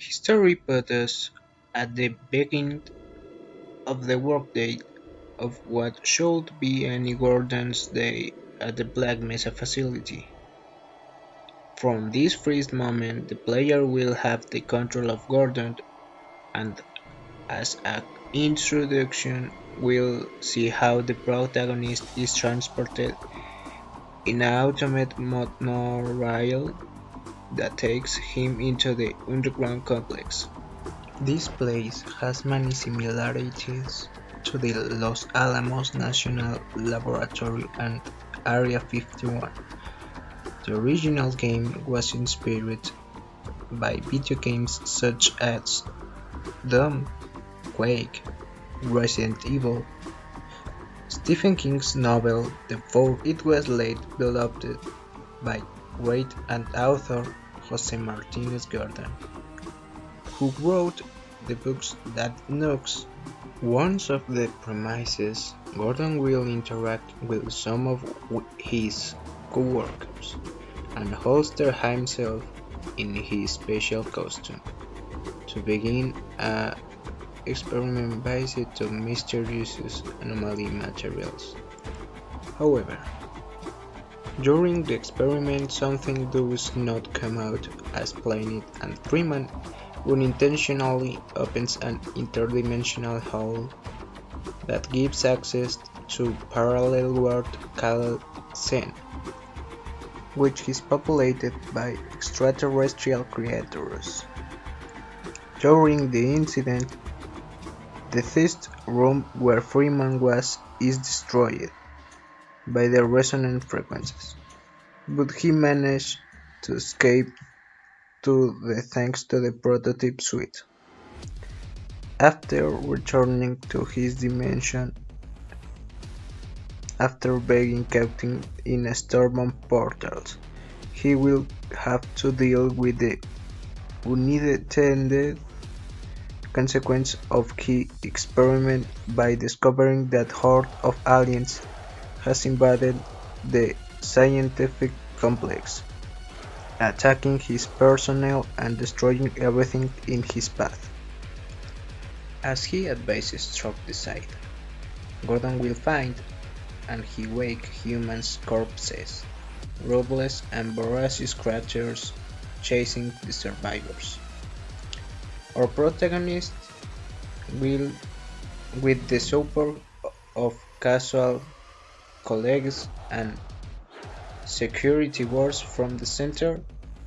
History put us at the beginning of the workday of what should be any Gordon's day at the Black Mesa facility. From this first moment, the player will have the control of Gordon, and as an introduction, we'll see how the protagonist is transported in an automated monorail that takes him into the underground complex. This place has many similarities to the Los Alamos National Laboratory and Area 51. The original game was inspired by video games such as Doom, Quake, Resident Evil. Stephen King's novel "The Fog" it was later developed by writer and author Jose Martinez Gordon, who wrote the books that Nukes. One of the premises, Gordon will interact with some of his co-workers and holster himself in his special costume to begin a experiment based on mysterious anomaly materials. However, during the experiment something does not come out as planned and Freeman unintentionally opens an interdimensional hole that gives access to parallel world called Zen, which is populated by extraterrestrial creatures. During the incident, the test room where Freeman was is destroyed by the resonant frequencies, but he managed to escape thanks to the prototype suite. After returning to his dimension, after being caught in a storm of portals, he will have to deal with the unintended consequence of his experiment by discovering that horde of aliens has invaded the scientific complex, attacking his personnel and destroying everything in his path. As he advances through the site, Gordon will find and he wake humans' corpses, ruthless and voracious creatures chasing the survivors. Our protagonist will, with the support of casual colleagues and security guards from the center,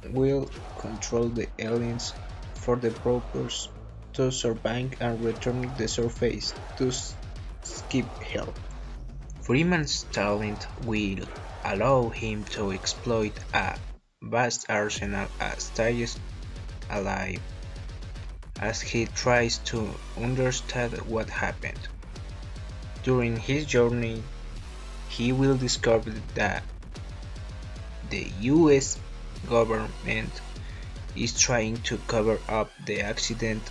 will control the aliens for the purpose to survive and return to the surface to skip help. Freeman's talent will allow him to exploit a vast arsenal as stays alive as he tries to understand what happened. During his journey, he will discover that the US government is trying to cover up the accident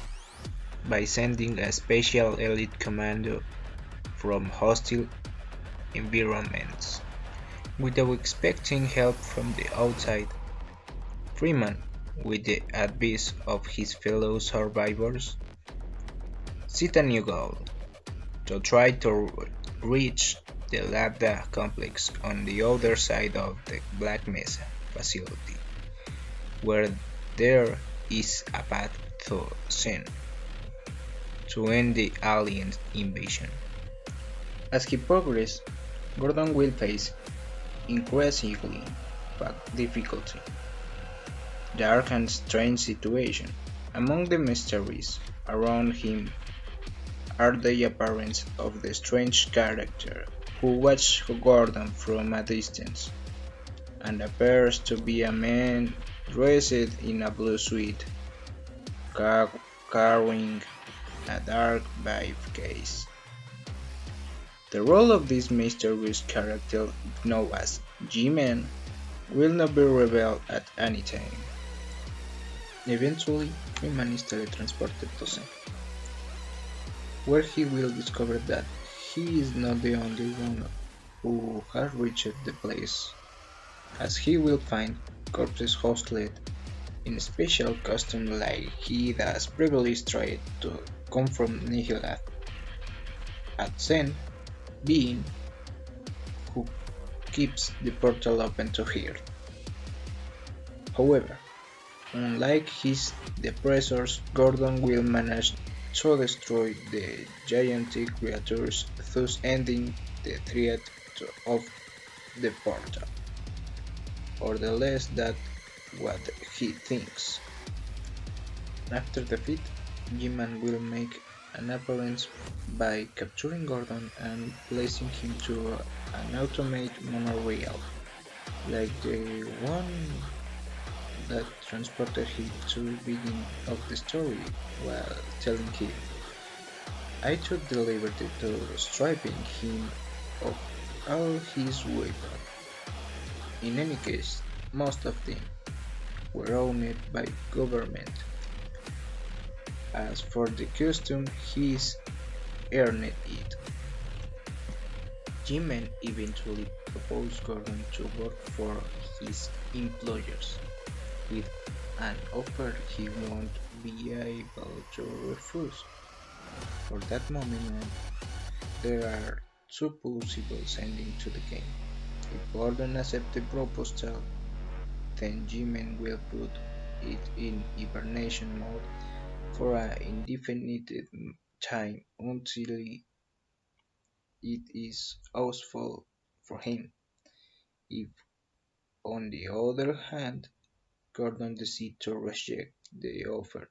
by sending a special elite commando from hostile environments. Without expecting help from the outside, Freeman, with the advice of his fellow survivors, set a new goal: to try to reach the Lambda complex on the other side of the Black Mesa facility, where there is a path to Zen to end the alien invasion. As he progresses, Gordon will face increasingly difficulty, dark and strange situation. Among the mysteries around him are the appearance of the strange character who watches Gordon from a distance, and appears to be a man dressed in a blue suit, carrying a dark briefcase. The role of this mysterious character, known as G-Man, will not be revealed at any time. Eventually, Freeman is teletransported to Zen, where he will discover that he is not the only one who has reached the place, as he will find corpses hosted In a special costume like he does previously tried to confront Nihil at Zen, being who keeps the portal open to her. However, unlike his depressors, Gordon will manage to destroy the gigantic creatures, thus ending the threat of the portal, or the less that what he thinks. After defeat, G-Man will make an appearance by capturing Gordon and placing him to an automated monorail, like the one that transported him to the beginning of the story while telling him, I took the liberty to stripping him of all his weapons. In any case, most of them were owned by government. As for the costume, he's earned it. Jim eventually proposed Gordon to work for his employers, with an offer he won't be able to refuse. For that moment, there are two possible endings to the game. If Gordon accepts the proposal, then Jim will put it in hibernation mode for an indefinite time until it is useful for him. If, on the other hand, Gordon decides to reject the offer,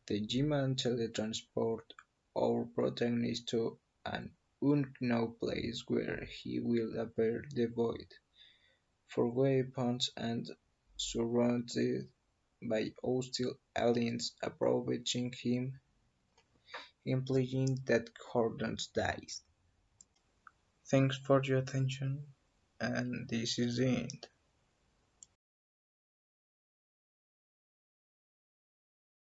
then G-Man teletransports our protagonist to an unknown place where he will appear devoid for weapons and surrounded by hostile aliens approaching him, implying that Gordon dies. Thanks for your attention, and this is the end.